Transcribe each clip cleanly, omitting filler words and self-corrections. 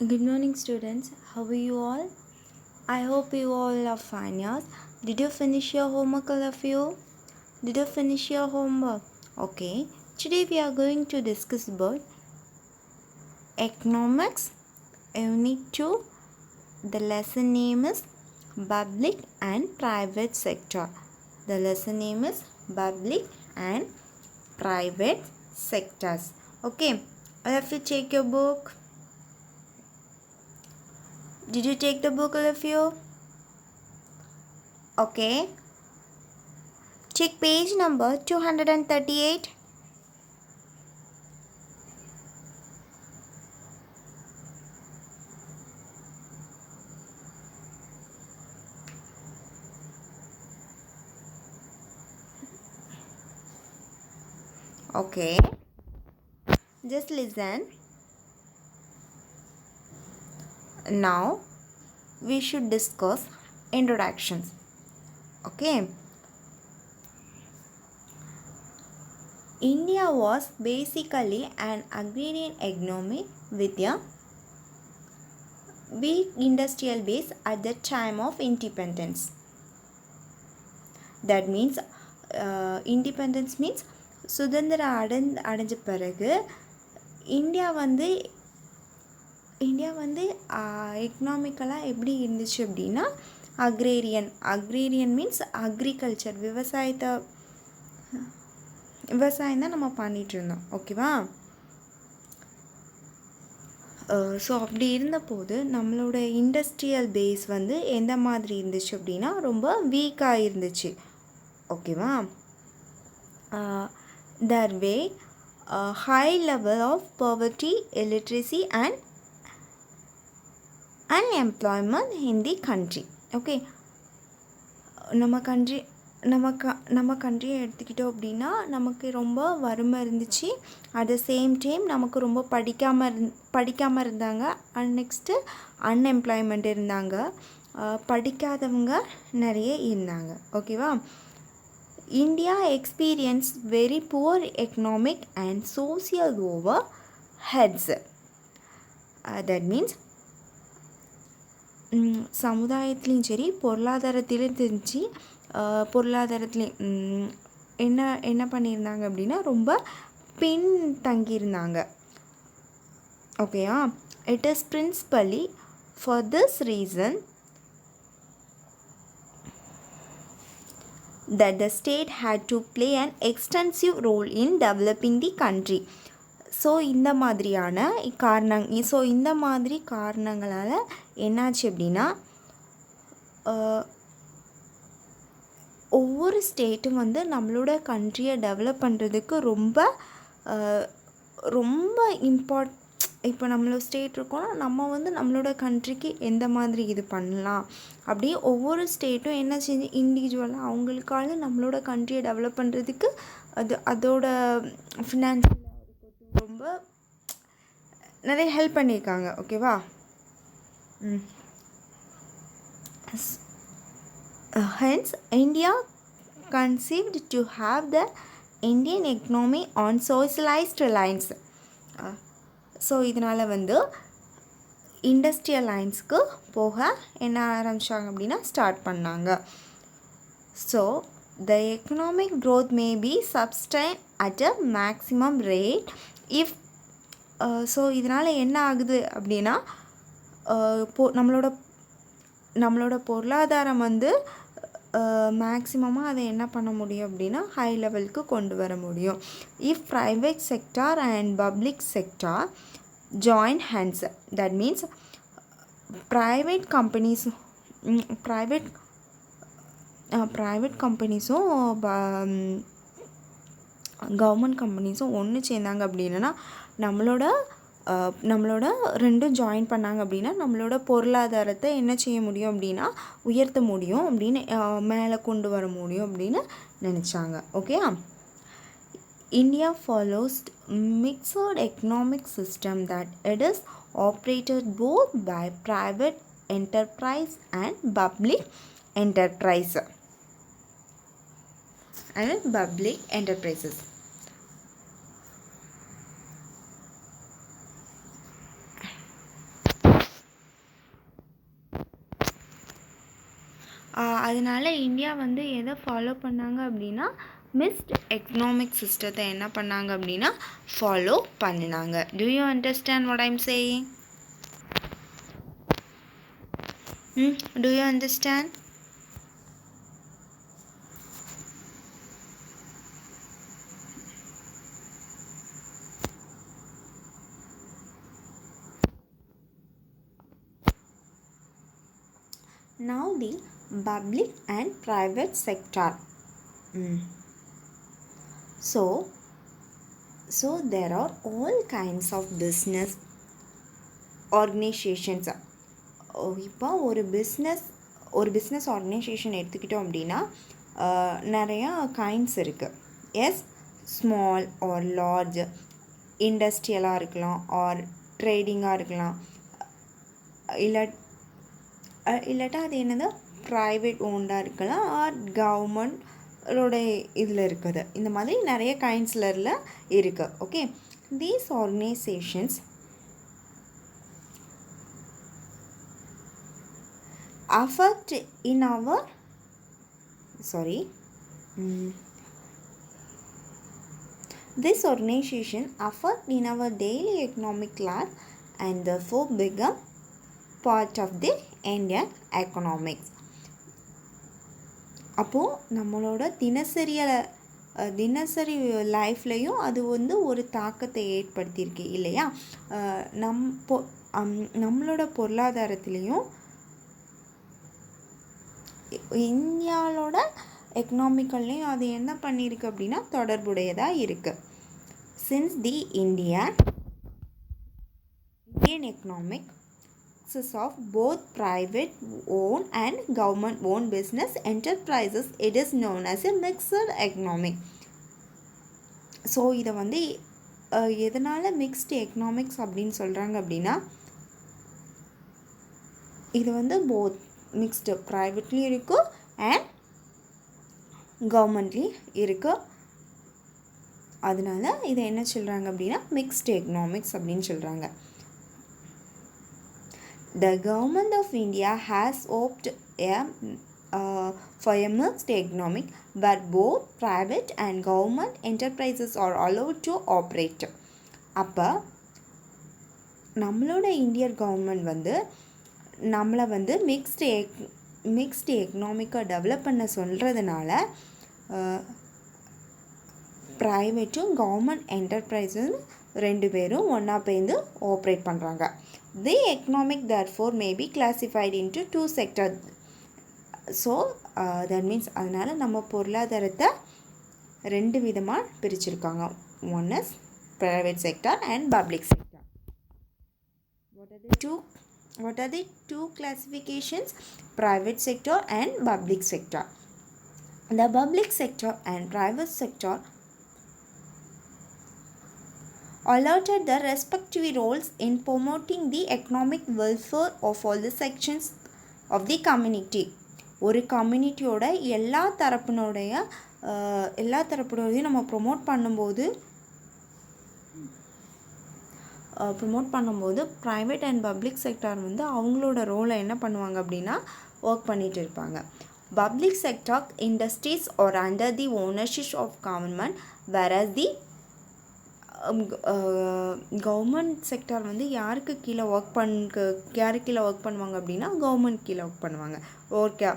Good morning, students. How are you all? I hope you all are fine. Yes. Did you finish your homework, all of you? Did you finish your homework? Okay. Today we are going to discuss about economics, unit 2. The lesson name is public and private sector. The lesson name is public and private sectors. Okay. All of you check your book. Did you take the book, all of you? Okay. Check page number 238. Okay. Just listen. Now we should discuss introductions. Okay. India was basically an agrarian economy with a big industrial base at the time of independence. That means independence means சுதந்திரம் அடைஞ்ச பிறகு India வந்து எக்கனாமிக்கலாக எப்படி இருந்துச்சு அப்படின்னா agrarian means agriculture விவசாயம் தான் நம்ம பண்ணிகிட்டு இருந்தோம். ஓகேவா? ஸோ அப்படி இருந்தபோது நம்மளோட இண்டஸ்ட்ரியல் பேஸ் வந்து எந்த மாதிரி இருந்துச்சு அப்படின்னா ரொம்ப வீக்காக இருந்துச்சு. ஓகேவா? there were a high level of poverty, illiteracy and unemployment in the country. Okay, நம்ம கண்ட்ரியை எடுத்துக்கிட்டோம் அப்படின்னா நமக்கு ரொம்ப வறுமை இருந்துச்சு. அட் த சேம் டைம் நமக்கு ரொம்ப படிக்காமல் இருந்தாங்க. அண்ட் நெக்ஸ்ட்டு அன்எம்ப்ளாய்மெண்ட் இருந்தாங்க. படிக்காதவங்க நிறைய இருந்தாங்க. ஓகேவா? India experienced very poor economic and social overheads. That means சமுதாயத்துலேயும் சரி பொருளாதாரத்துலேயும் என்ன பண்ணியிருந்தாங்க அப்படின்னா ரொம்ப பின்தங்கியிருந்தாங்க. ஓகேயா? It is பிரின்சிபலி for this reason that the state had to play an extensive role in developing the country. So இந்த மாதிரி காரணங்களால் என்னாச்சு அப்படின்னா ஒவ்வொரு ஸ்டேட்டும் வந்து நம்மளோட கண்ட்ரியை டெவலப் பண்ணுறதுக்கு ரொம்ப இப்போ நம்மளோட ஸ்டேட் இருக்கோன்னா நம்ம வந்து நம்மளோட கண்ட்ரிக்கு எந்த மாதிரி இது பண்ணலாம் அப்படியே ஒவ்வொரு ஸ்டேட்டும் என்ன செஞ்சு இண்டிவிஜுவலாக அவங்களுக்காக நம்மளோட கண்ட்ரியை டெவலப் பண்ணுறதுக்கு அதோட ஃபினான்ஷியலாக ரொம்ப நிறைய ஹெல்ப் பண்ணியிருக்காங்க. ஓகேவா? Hence, India conceived to have the Indian economy on socialized lines. So இதனால் வந்து இண்டஸ்ட்ரியல் லைன்ஸ்க்கு போக என்ன ஆரம்பித்தாங்க அப்படின்னா ஸ்டார்ட் பண்ணாங்க. So the economic growth may be சப்ஸ்டைன் at a maximum rate if so இதனால் என்ன ஆகுது அப்படின்னா நம்மளோட பொருளாதாரம் வந்து மேக்ஸிமமாக அதை என்ன பண்ண முடியும் அப்படின்னா ஹை லெவலுக்கு கொண்டு வர முடியும். If private sector and public sector join hands. That means private கம்பெனிஸும் கவர்மெண்ட் கம்பெனிஸும் ஒன்று சேர்ந்தாங்க அப்படின்னா நம்மளோட ரெண்டும் ஜாயின் பண்ணாங்க அப்படின்னா நம்மளோட பொருளாதாரத்தை என்ன செய்ய முடியும் அப்படின்னா உயர்த்த முடியும் அப்படின்னு மேலே கொண்டு வர முடியும் அப்படின்னு நினச்சாங்க. Okay? India follows mixed economic system that it is operated both by private enterprise and public enterprises. அதனால் இந்தியா வந்து எதை ஃபாலோ பண்ணாங்க அப்படின்னா மிக்ஸ்ட் எக்கனாமிக் சிஸ்டத்தை என்ன பண்ணாங்க அப்படின்னா ஃபாலோ பண்ணினாங்க. To you understand what I'm saying? Do you understand? Now the public and private sector. So there are all kinds of business organizations. இப்போ ஒரு பிஸ்னஸ் ஆர்கனைசேஷன் எடுத்துக்கிட்டோம் அப்படின்னா நிறையா கைண்ட்ஸ் இருக்குது. எஸ், ஸ்மால் ஆர் லார்ஜ், இண்டஸ்ட்ரியலாக இருக்கலாம் R ட்ரேடிங்காக இருக்கலாம், இல்லாட்டா அது என்னது ப்ரைவேட் ஓன்டாக இருக்கலாம் ஆர் கவர்மெண்டோட இதில் இருக்குது. இந்த மாதிரி நிறைய கைண்ட்ஸில் இருக்குது. Okay, these organisations affect in our this organization affect in our daily economic life and therefore become part of the Indian economics. அப்போது நம்மளோட தினசரி லைஃப்லையும் அது வந்து ஒரு தாக்கத்தை ஏற்படுத்தியிருக்கு இல்லையா? நம்மளோட பொருளாதாரத்துலேயும் இந்தியாவோட எக்கனாமிக்கல்லையும் அது என்ன பண்ணியிருக்கு அப்படின்னா தொடர்புடையதாக இருக்குது. Since the Indian economic consists of both private owned and government owned business enterprises, it is known as a mixed economic. So இதை வந்து எதனால் மிக்ஸ்டு எக்கனாமிக்ஸ் அப்படின்னு சொல்கிறாங்க அப்படின்னா இது வந்து போத் மிக்ஸ்டு ப்ரைவேட்லேயும் இருக்குது அண்ட் கவர்மெண்ட்லேயும் இருக்குது. அதனால இதை என்ன சொல்கிறாங்க அப்படின்னா மிக்ஸ்டு எக்கனாமிக்ஸ் அப்படின்னு சொல்கிறாங்க. The government of India has opted for a mixed economic where both private and government enterprises are allowed to operate. அப்போ நம்மளோட இந்தியன் கவர்மெண்ட் வந்து நம்மளை வந்து மிக்ஸ்டு எக்கனாமிக்கை டெவலப் பண்ண சொல்கிறதுனால ப்ரைவேட்டும் கவர்மெண்ட் என்டர்பிரைஸும் ரெண்டு பேரும் ஒன்றா சேர்ந்து ஆப்ரேட் பண்ணுறாங்க. The economic therefore may be classified into two sectors. So that means அதனால் நம்ம பொருளாதாரத்தை ரெண்டு விதமாக பிரிச்சிருக்காங்க. One is private sector and public sector. What are the two classifications? Private sector and public sector. The public sector and private sector allotted the respective roles in promoting the economic welfare of all the sections of the community. ஒரு கம்யூனிட்டியோட எல்லா தரப்பினோடையும் நம்ம promote பண்ணும்போது private and public sector வந்து அவங்களோட ரோலை என்ன பண்ணுவாங்க அப்படின்னா ஒர்க் பண்ணிகிட்டு இருப்பாங்க. Public sector industries are under the ownership of government, whereas the government sector வந்து யாருக்கு கீழே ஒர்க் பண்ணுவாங்க அப்படின்னா கவர்மெண்ட் கீழே ஒர்க் பண்ணுவாங்க. Okay,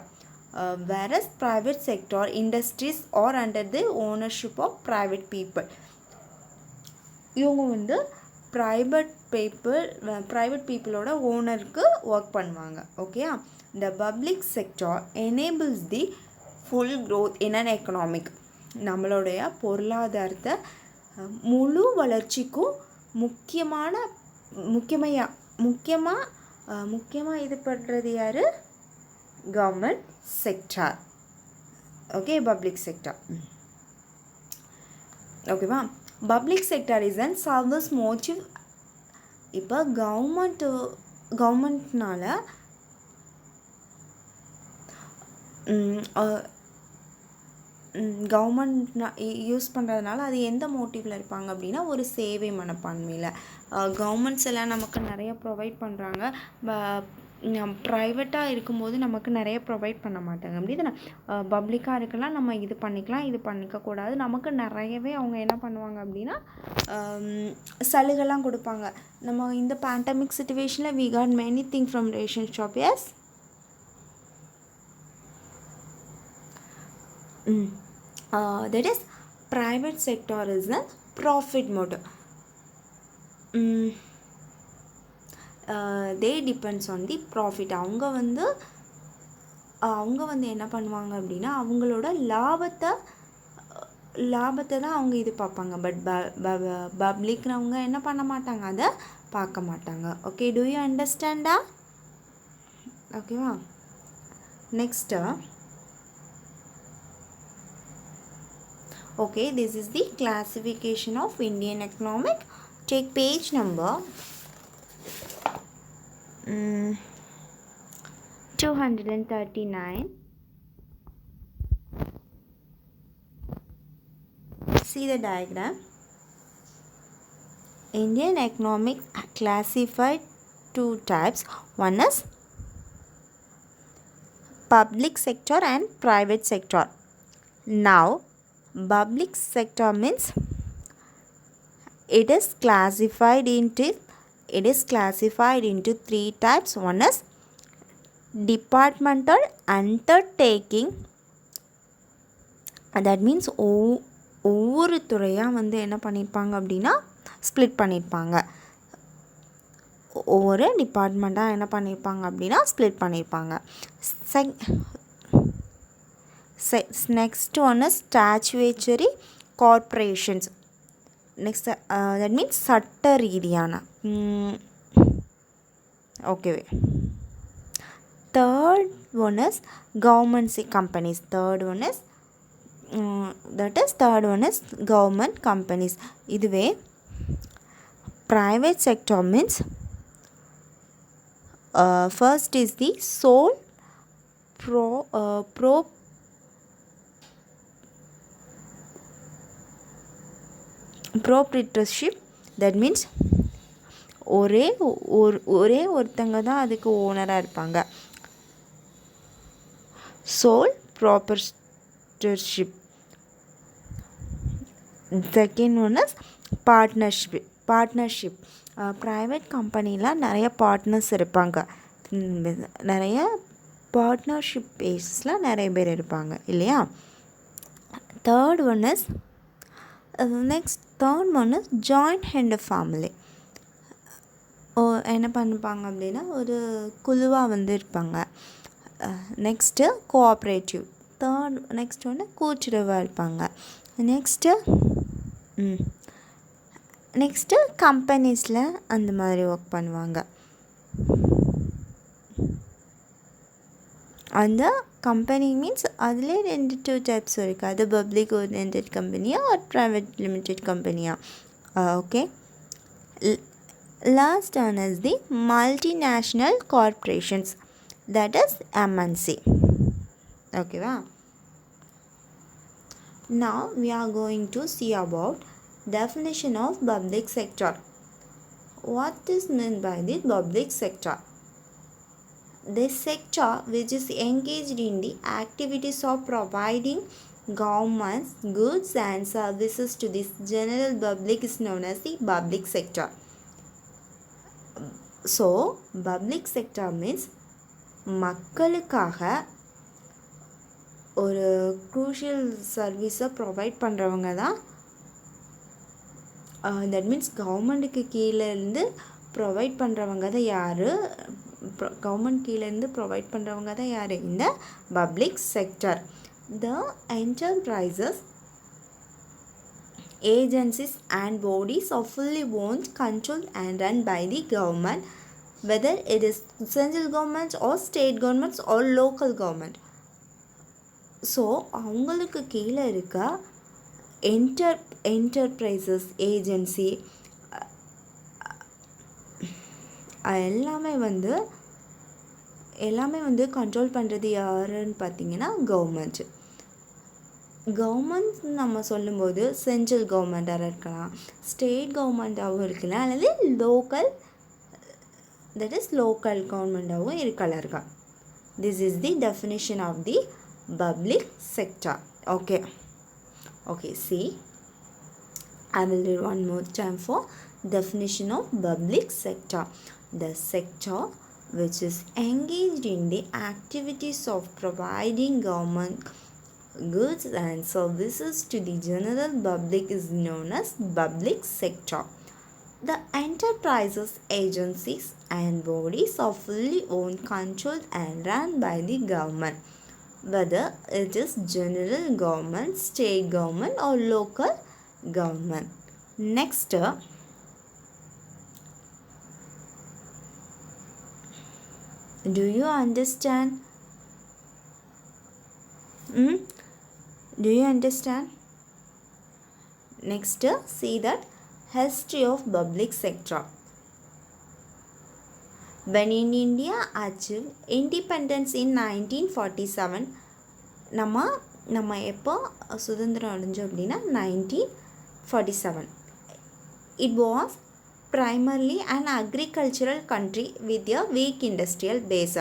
whereas private sector industries are under the ownership of private people. இவங்க வந்து ப்ரைவேட் பீப்புளோட ஓனருக்கு ஒர்க் பண்ணுவாங்க. ஓகேயா? The public sector enables the full growth in an economic. நம்மளுடைய பொருளாதாரத்தை முழு வளர்ச்சிக்கும் முக்கியமாக இது பண்ணுறது யார்? Government sector. Okay, public sector. ஓகேவா? Public sector is and service motive. இப்போ கவர்மெண்ட்னால கவர்மெண்ட் யூஸ் பண்ணுறதுனால அது எந்த மோட்டிவில் இருப்பாங்க அப்படின்னா ஒரு சேவை மனப்பான்மையில். கவர்மெண்ட்ஸ் எல்லாம் நமக்கு நிறைய ப்ரொவைட் பண்ணுறாங்க. ப்ரைவேட்டாக இருக்கும்போது நமக்கு நிறைய ப்ரொவைட் பண்ண மாட்டாங்க, அப்படி தானே? பப்ளிக்காக இருக்கலாம், நம்ம இது பண்ணிக்கலாம், இது பண்ணிக்கக்கூடாது, நமக்கு நிறையவே அவங்க என்ன பண்ணுவாங்க அப்படின்னா சலுகைலாம் கொடுப்பாங்க. நம்ம இந்த பேண்டமிக் சுச்சுவேஷனில் we got many thing from ration shop. Yes. That is, private sector is a profit motive. They depends on the profit. அவங்க வந்து என்ன பண்ணுவாங்க அப்படின்னா அவங்களோட லாபத்தை தான் அவங்க இது பார்ப்பாங்க. பட் பப்ளிக்னவங்க என்ன பண்ண மாட்டாங்க, அதை பார்க்க மாட்டாங்க. ஓகே, டூ யூ அண்டர்ஸ்டாண்டா? ஓகேவா? Next, okay, this is the classification of Indian economic. Take page number 239. See the diagram. Indian economic classified two types. One is public sector and private sector. Now, public sector means it is classified into three types. One is departmental undertaking. That means ஒவ்வொரு துறையாக வந்து என்ன பண்ணியிருப்பாங்க அப்படின்னா split பண்ணியிருப்பாங்க. ஒவ்வொரு டிபார்ட்மெண்ட்டாக என்ன பண்ணியிருப்பாங்க அப்படின்னா ஸ்ப்ளிட் பண்ணியிருப்பாங்க. Next one is statutory corporations. Next, that means சட்ட ரீதியான. Okay. Third one is government companies. Third one is government companies. இதுவே private sector means first is the sole proprietorship. That means ஒரே ஒருத்தங்க தான் அதுக்கு ஓனராக இருப்பாங்க. sole proprietorship. Second one is partnership. Private கம்பெனியில் நிறைய பார்ட்னர்ஸ் இருப்பாங்க, நிறைய பார்ட்னர்ஷிப் பேஸில் நிறைய பேர் இருப்பாங்க இல்லையா? Third one is joint hand family. என்ன பண்ணிப்பாங்க அப்படின்னா ஒரு குழுவாக வந்து இருப்பாங்க. Next cooperative. நெக்ஸ்ட் ஒன்று கூட்டுறவாக இருப்பாங்க. நெக்ஸ்ட்டு கம்பெனிஸில் அந்த மாதிரி ஒர்க் பண்ணுவாங்க. அந்த கம்பெனி மீன்ஸ் அதிலே 2 டைப்ஸ் இருக்குது. அது பப்ளிக் ஓரியன்டட் கம்பெனியா ஒரு ப்ரைவேட் லிமிடெட் கம்பெனியா? Okay. Last one is the multinational corporations, that is MNC. ஓகேவா? Now we are going to see about definition of public sector. What is meant by the public sector? The sector which is engaged in the activities of providing government's goods and services to the general public is known as the public sector. So, public sector means மக்களுக்காக ஒரு crucial சர்வீஸை provide பண்ணுறவங்க தான். That means கவர்மெண்ட்டுக்கு கீழேருந்து provide பண்ணுறவங்க தான் யார்? கவர்மெண்ட் கீழேருந்து ப்ரொவைட் பண்ணுறவங்க தான் யார்? இந்த public sector. The enterprises, agencies and bodies are fully owned, controlled and run by the government, whether it is central government or state governments or local government. So அவங்களுக்கு கீழே இருக்க என்டர்பிரைசஸ், ஏஜென்சி எல்லாமே வந்து control பண்ணுறது யாருன்னு பார்த்தீங்கன்னா government. Government நம்ம சொல்லும்போது சென்ட்ரல் கவர்மெண்ட்டாக இருக்கலாம், ஸ்டேட் கவர்மெண்ட்டாகவும் இருக்கலாம், அல்லது that is local government-ஆகவும் இருக்கலருக்கா. This is the definition of the public sector. Okay. Okay, see. I will read one more time for definition of public sector. The sector which is engaged in the activities of providing government goods and services to the general public is known as public sector. The enterprises, agencies and bodies are fully owned, controlled and run by the government, whether it is general government, state government or local government. Next, do you understand? Do you understand? Next, see that history of public sector. When in India achieved independence in 1947, நம்ம எப்போ சுதந்திரம் அடைஞ்சோம் அப்படின்னா 1947. It was primarily an agricultural country with a weak industrial base.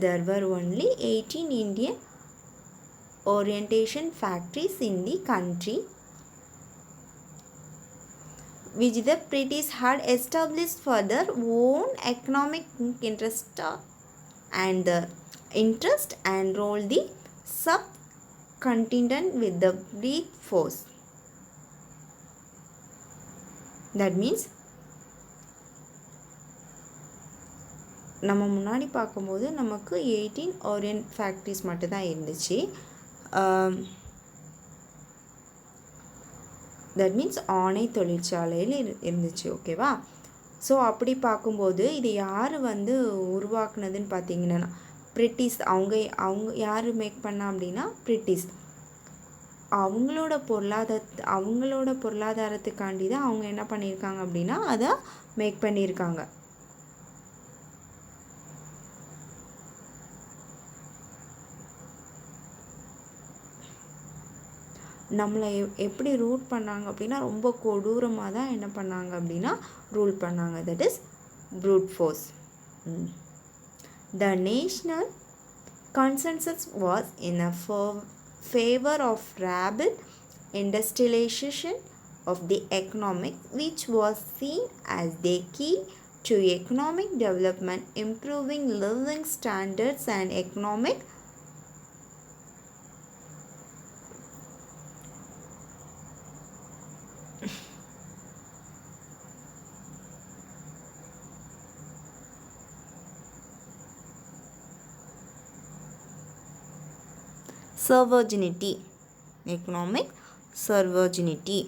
There were only 18 Indian orientation factories in the country, which the British had established for their own economic interest and ruled the subcontinent with the brute force. That means நம்ம முன்னாடி பார்க்கும்போது நமக்கு 18 orient factories மட்டும்தான் இருந்துச்சு. That means ஆணை தொழிற்சாலையில் இருந்துச்சு. ஓகேவா? ஸோ அப்படி பார்க்கும்போது இது யார் வந்து உருவாக்குனதுன்னு பார்த்தீங்கன்னா பிரிட்டிஷ். அவங்க யார் மேக் பண்ணா அப்படின்னா பிரிட்டிஷ். அவங்களோட பொருளாதாரத்துக்காண்டி தான் அவங்க என்ன பண்ணியிருக்காங்க அப்படின்னா அதை மேக் பண்ணியிருக்காங்க. நம்மளை எப்படி ரூல் பண்ணாங்க அப்படின்னா ரொம்ப கொடூரமாக தான் என்ன பண்ணாங்க அப்படின்னா ரூல் பண்ணாங்க. That is fruit force. The national consensus was in a favor of rapid industrialization of the economic, which was seen as the key to economic development, improving living standards and economic sovereignty. Economic sovereignty.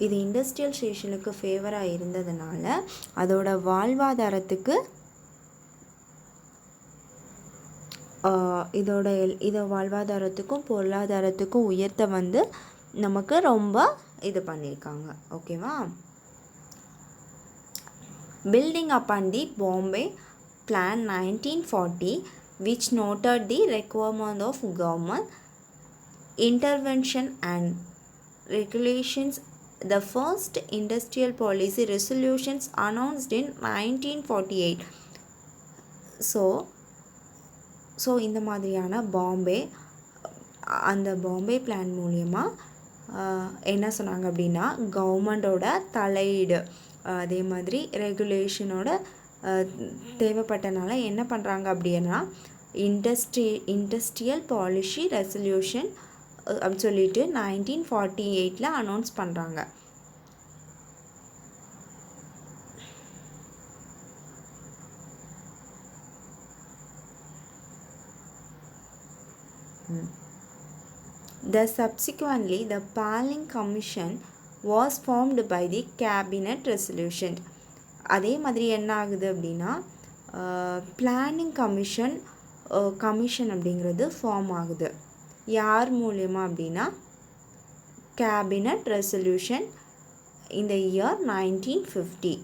இது industrial ஸ்டேஷனுக்கு ஃபேவராக இருந்ததுனால அதோட வாழ்வாதாரத்துக்கு இதை வாழ்வாதாரத்துக்கும் பொருளாதாரத்துக்கும் உயர்த்த வந்து நமக்கு ரொம்ப இது பண்ணியிருக்காங்க. ஓகேவா? Building upon the Bombay Plan 1940, which noted the requirement of government intervention and regulations, the first industrial policy resolutions announced in 1948. So இந்த மாதிரியான அந்த பாம்பே பிளான் மூலயமா என்ன சொன்னாங்க அப்படின்னா கவர்மெண்டோட தலையீடு அதே மாதிரி ரெகுலேஷனோட தேவைப்பட்டனால என்ன பண்ணுறாங்க அப்படின்னா இண்டஸ்ட்ரியல் பாலிசி ரெசல்யூஷன் அப்படி சொல்லிட்டு 1948 அனௌன்ஸ் பண்ணுறாங்க. Subsequently, the Paling Commission was formed by the cabinet resolution. அதே மாதிரி என்ன ஆகுது அப்படின்னா பிளானிங் கமிஷன் அப்படிங்கிறது ஃபார்ம் ஆகுது. யார் மூலயமா அப்படின்னா கேபினட் ரெசல்யூஷன் இந்த இயர் 1950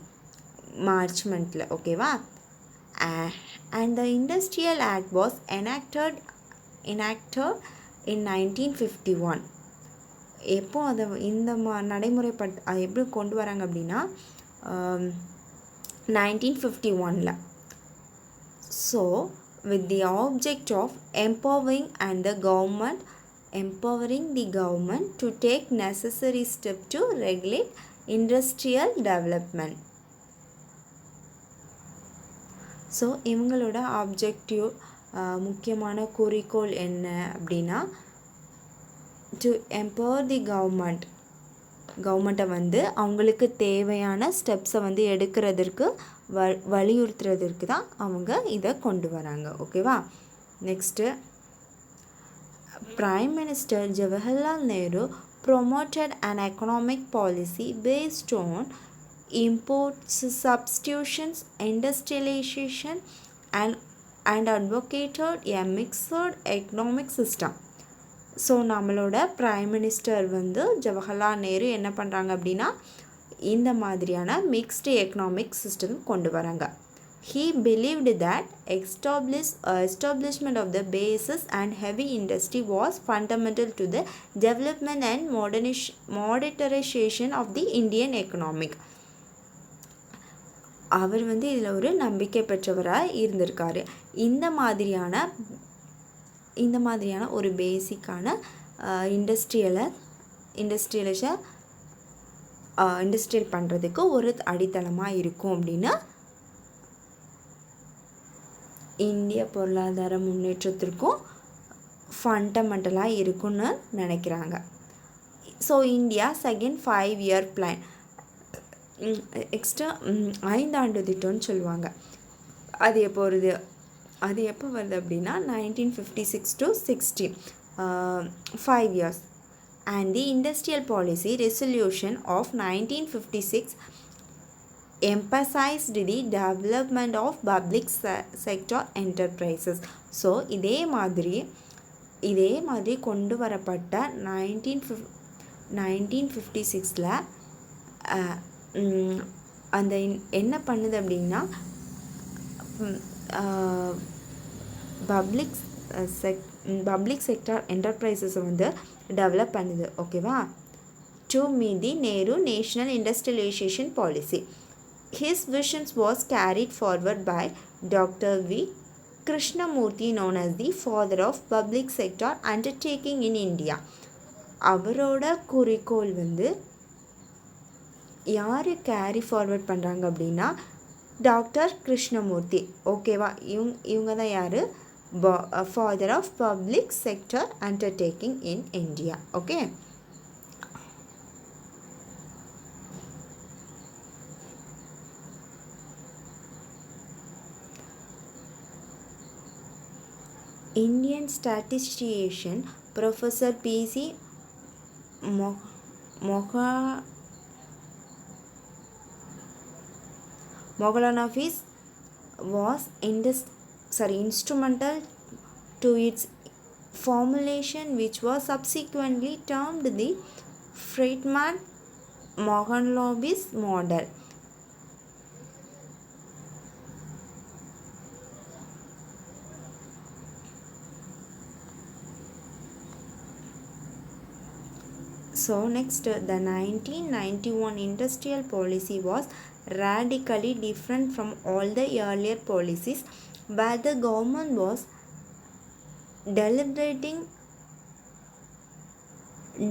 மார்ச் மந்தில். ஓகேவா? and the Industrial Act was enacted இன் 1951. எப்போ அதை இந்த நடைமுறைப்பட் அது எப்படி கொண்டு வராங்க அப்படின்னா 1951. So with the object of empowering the government to take necessary steps to regulate industrial development. So இவங்களோட ஆப்ஜெக்டிவ் முக்கியமான குறிக்கோள் என்ன அப்படின்னா டு எம்பவர் தி கவர்மெண்ட்டை வந்து அவங்களுக்கு தேவையான ஸ்டெப்ஸை வந்து எடுக்கிறதுக்கு வலியுறுத்துறதுக்கு தான் அவங்க இதை கொண்டு வராங்க. ஓகேவா? Next Prime Minister Jawaharlal Nehru promoted an economic policy based on imports, substitutions, industrialization and advocated a mixed economic system. So நம்மளோட பிரைம் மினிஸ்டர் வந்து ஜவஹர்லால் நேரு என்ன பண்ணுறாங்க அப்படின்னா இந்த மாதிரியான மிக்ஸ்டு எக்கனாமிக் சிஸ்டம் கொண்டு வராங்க. He believed that establishment of the bases and heavy industry was fundamental to the development and modernization of the Indian economic. அவர் வந்து இதில் ஒரு நம்பிக்கை பெற்றவராக இருந்திருக்காரு. இந்த மாதிரியான ஒரு பேசிக்கான இண்டஸ்ட்ரியல் பண்ணுறதுக்கு ஒரு அடித்தளமாக இருக்கும் அப்படின்னு இந்திய பொருளாதார முன்னேற்றத்திற்கும் ஃபண்டமெண்டலாக இருக்குன்னு நினைக்கிறாங்க. So India second 5-year plan, extra 5 ஆண்டு திட்டம்னு சொல்லுவாங்க. அது எப்போ வருது அப்படின்னா 1956 to 60, 5 years. And the industrial policy resolution of 1956 emphasized the development of public sector enterprises. So இதே மாதிரி கொண்டு வரப்பட்ட 1956 அந்த என்ன பண்ணுது அப்படின்னா பப்ளிக் செக்டார் என்டர்பிரைசஸை வந்து டெவலப் பண்ணுது. ஓகேவா? To meet the Nehru national industrialisation policy. His visions was carried forward by Dr. V. Krishnamurthy, known as the father of public sector undertaking in India. அவரோட குறிக்கோள் வந்து யார் கேரி ஃபார்வர்ட் பண்ணுறாங்க அப்படின்னா டாக்டர் கிருஷ்ணமூர்த்தி. ஓகேவா? இவங்க தான் யார்? Father of public sector undertaking in India. Okay, Indian statistician Professor P.C. Moghlanofis was instrumental to its formulation, which was subsequently termed the Friedman-Moghlanofis model. So next, the 1991 industrial policy was radically different from all the earlier policies, where the government was deliberating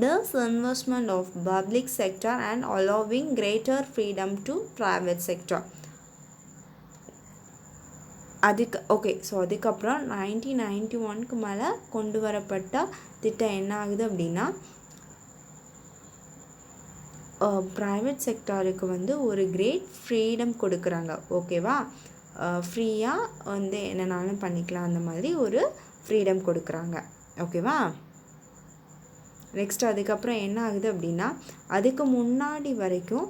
disinvestment of public sector and allowing greater freedom to private sector. அதுக்கப்புறம் 1991க்கு மேலே கொண்டு வரப்பட்ட திட்டம் என்ன ஆகுது அப்படின்னா private செக்டாருக்கு வந்து ஒரு கிரேட் ஃப்ரீடம் கொடுக்குறாங்க. ஓகேவா? ஃப்ரீயாக வந்து என்னென்னாலும் பண்ணிக்கலாம், அந்த மாதிரி ஒரு ஃப்ரீடம் கொடுக்குறாங்க. ஓகேவா? நெக்ஸ்ட் அதுக்கப்புறம் என்ன ஆகுது அப்படின்னா அதுக்கு முன்னாடி வரைக்கும்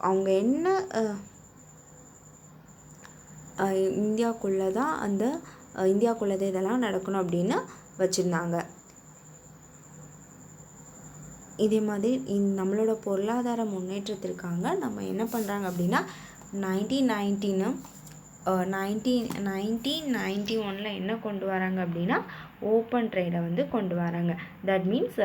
அவங்க என்ன இந்தியாவுக்குள்ளே தான் இந்தியாவுக்குள்ளே இதெல்லாம் நடக்கணும் அப்படின்னு வச்சுருந்தாங்க. இதே மாதிரி நம்மளோட பொருளாதார முன்னேற்றத்திற்காக நம்ம என்ன பண்ணுறாங்க அப்படின்னா 1919 1991 என்ன கொண்டு வராங்க அப்படின்னா ஓப்பன் ட்ரேடை வந்து கொண்டு வராங்க. தட் மீன்ஸ்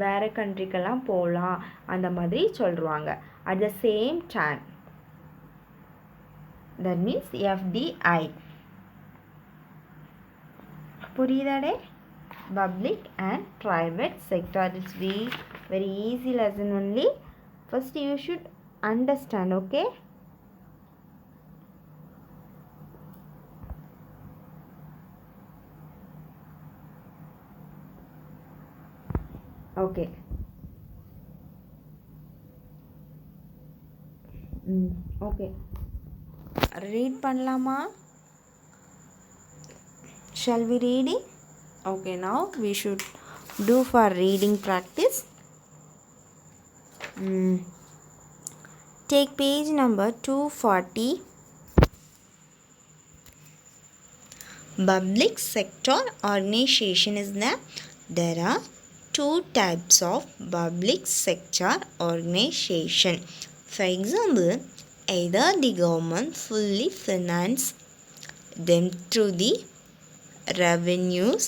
வேறு கண்ட்ரிக்கெல்லாம் போகலாம் அந்த மாதிரி சொல்லுவாங்க. At the same time that means FDI. புரியுதாடே? Public and private sector. It's very easy lesson only. First you should understand, okay? Okay. Okay. Read பண்ணலாமா? Shall we read it? Okay, now we should do for reading practice. Take page number 240. Public sector organization is there are two types of public sector organization. For example, either the government fully finance them through the revenues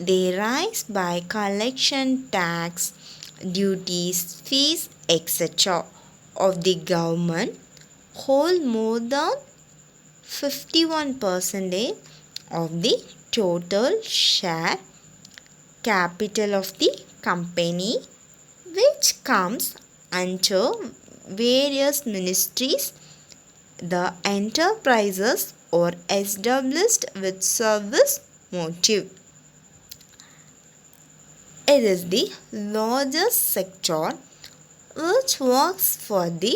they rise by collection tax, duties, fees, etc. of the government, hold more than 51% of the total share capital of the company, which comes under various ministries. The enterprises are established with service motive. It is the largest sector which works for the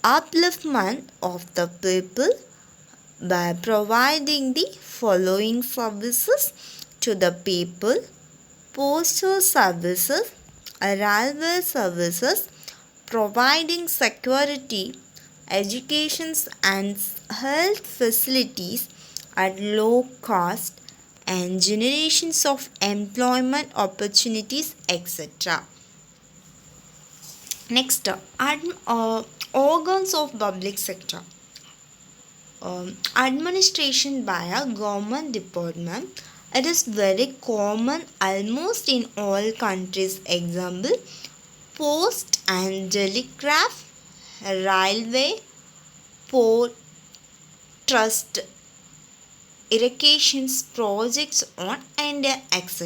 upliftment of the people by providing the following services to the people: postal services, railway services, providing security, education and health facilities at low cost, and generations of employment opportunities, etc. Next, organs of public sector. Administration by a government department. It is very common almost in all countries. Example: post and telegraph, railway, port, trust, irrigations projects on India, etc.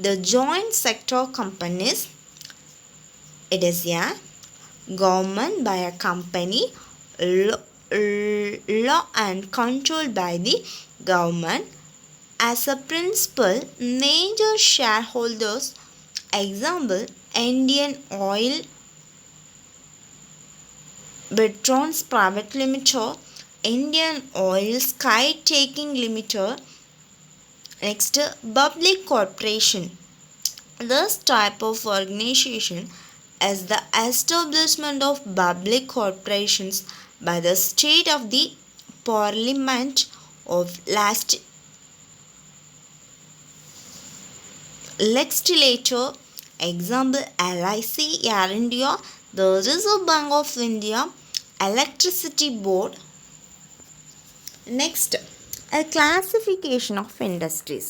The joint sector companies. It is a government by a company, law and controlled by the government. As a principal, major shareholders. Example: Indian Oil, Betrons Private Limited, Indian Oil Sky Taking Limited. Next, public corporation. This type of organization is the establishment of public corporations by the state of the Parliament of legislature. Example: LIC, Air India, the Reserve Bank of India, Electricity Board. Next, a classification of industries.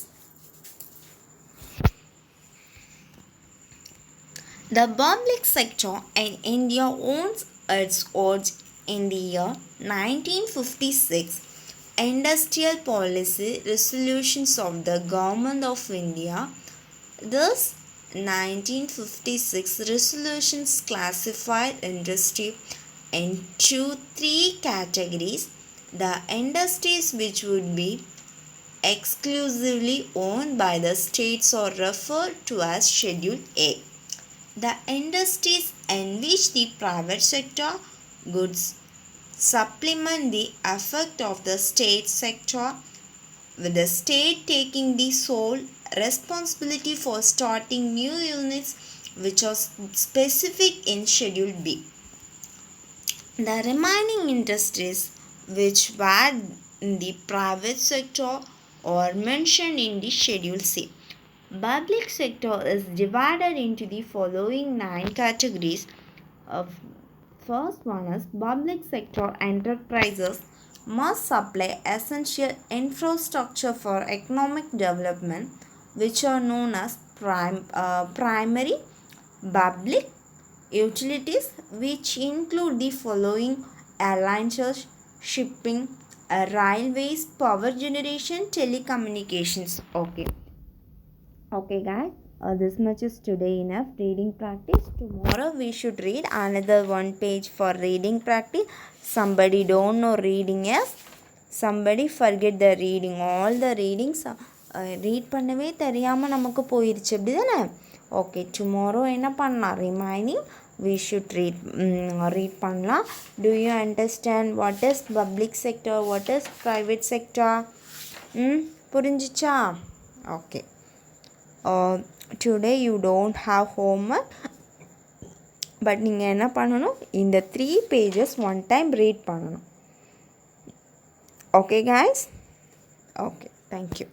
The public sector in India owns its origin in the year 1956 Industrial Policy Resolutions of the Government of India. This 1956 resolutions classified industry into three categories: the industries which would be exclusively owned by the states or referred to as Schedule A; the industries in which the private sector goods supplement the effect of the state sector, with the state taking the sole responsibility for starting new units which are specific in Schedule B. The remaining industries which were in the private sector are mentioned in the Schedule C. Public sector is divided into the following 9 categories. First one is public sector enterprises must supply essential infrastructure for economic development, which are known as primary public utilities, which include the following: airlines, shipping, railways, power generation, telecommunications. Okay guys, this much is today enough reading practice. Tomorrow we should read another one page for reading practice. Somebody don't know reading, yes, somebody forget the reading. All the readings read பண்ணவே தெரியாமல் நமக்கு போயிடுச்சு, அப்படி தானே? Okay, tomorrow என்ன பண்ணலாம்? Remaining we should read பண்ணலாம். Do you understand what is public sector, what is private sector? புரிஞ்சிச்சா? Okay, today you don't have homework, but நீங்கள் என்ன பண்ணணும்? இந்த 3 pages one time read பண்ணணும். Okay guys? Okay, thank you.